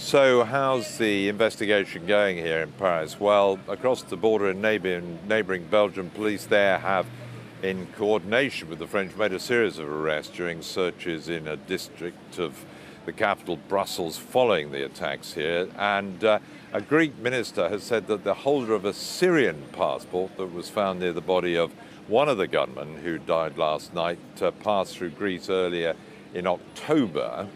So how's the investigation going here in Paris? Well, across the border in neighbouring Belgium, police there have, in coordination with the French, made a series of arrests during searches in a district of the capital, Brussels, following the attacks here. And a Greek minister has said that the holder of a Syrian passport that was found near the body of one of the gunmen who died last night passed through Greece earlier in October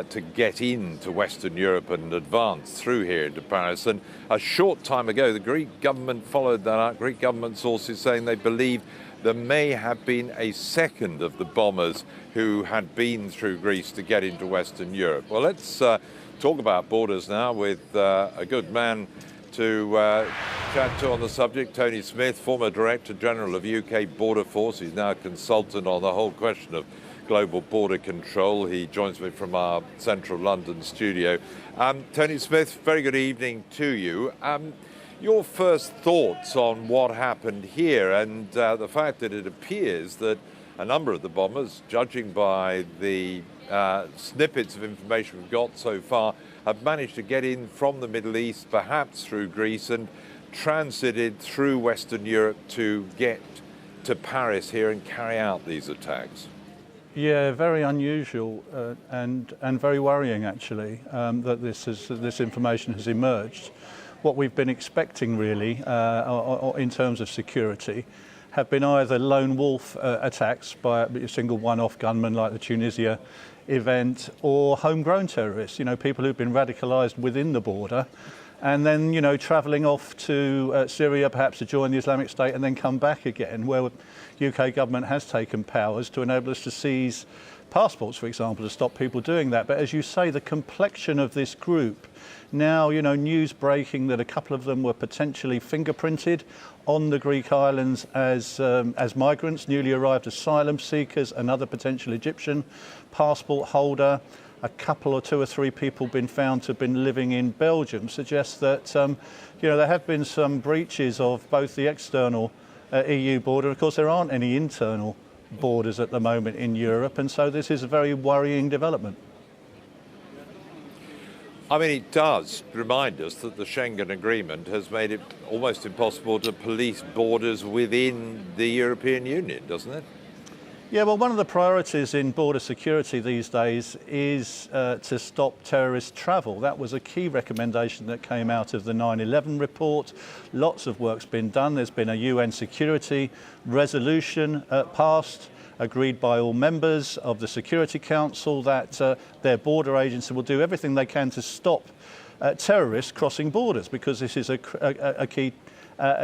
to get into Western Europe and advance through here into Paris. And a short time ago, the Greek government followed that up. Greek government sources saying they believe there may have been a second of the bombers who had been through Greece to get into Western Europe. Well, let's talk about borders now with a good man to chat to on the subject, Tony Smith, former Director General of UK Border Force. He's now a consultant on the whole question of global border control. He joins me from our central London studio. Tony Smith, very good evening to you. Your first thoughts on what happened here and the fact that it appears that a number of the bombers, judging by the snippets of information we've got so far, have managed to get in from the Middle East, perhaps through Greece, and transited through Western Europe to get to Paris here and carry out these attacks. Yeah, very unusual and very worrying, actually, that this information has emerged. What we've been expecting, really, in terms of security, have been either lone wolf attacks by a single one-off gunman like the Tunisia event, or homegrown terrorists, people who've been radicalised within the border and then, travelling off to Syria perhaps to join the Islamic State and then come back again, where the UK government has taken powers to enable us to seize passports, for example, to stop people doing that. But as you say, the complexion of this group, now, news breaking that a couple of them were potentially fingerprinted on the Greek islands as migrants, newly arrived asylum seekers, another potential Egyptian passport holder, a couple or two or three people been found to have been living in Belgium, suggests that there have been some breaches of both the external EU border. Of course, there aren't any internal borders at the moment in Europe, and so this is a very worrying development. I mean, it does remind us that the Schengen Agreement has made it almost impossible to police borders within the European Union, doesn't it? Yeah, well, one of the priorities in border security these days is to stop terrorist travel. That was a key recommendation that came out of the 9/11 report. Lots of work's been done. There's been a UN security resolution passed, agreed by all members of the Security Council, that their border agency will do everything they can to stop terrorists crossing borders, because this is a key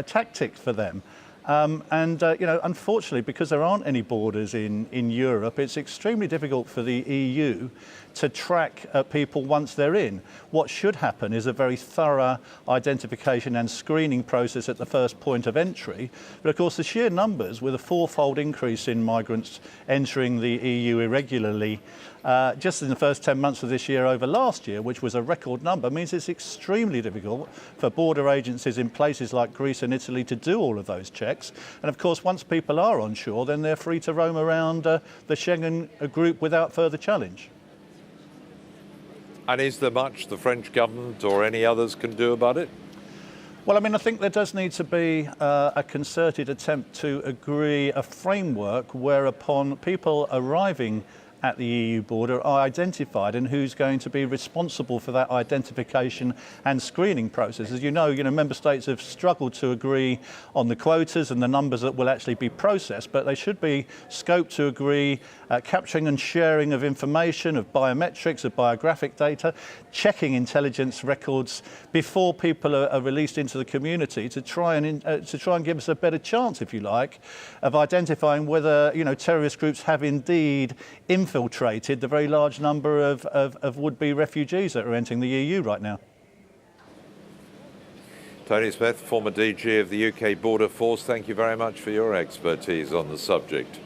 tactic for them. Unfortunately, because there aren't any borders in Europe, it's extremely difficult for the EU to track people once they're in. What should happen is a very thorough identification and screening process at the first point of entry. But of course, the sheer numbers, with a fourfold increase in migrants entering the EU irregularly, just in the first 10 months of this year over last year, which was a record number, means it's extremely difficult for border agencies in places like Greece and Italy to do all of those checks. And of course, once people are on shore, then they're free to roam around the Schengen group without further challenge. And is there much the French government or any others can do about it? Well, I think there does need to be a concerted attempt to agree a framework whereupon people arriving at the EU border are identified, and who's going to be responsible for that identification and screening process. As you know, member states have struggled to agree on the quotas and the numbers that will actually be processed, but they should be scoped to agree capturing and sharing of information, of biometrics, of biographic data, checking intelligence records before people are released into the community, to try and give us a better chance, if you like, of identifying whether terrorist groups have indeed infiltrated the very large number of would-be refugees that are entering the EU right now. Tony Smith, former DG of the UK Border Force, thank you very much for your expertise on the subject.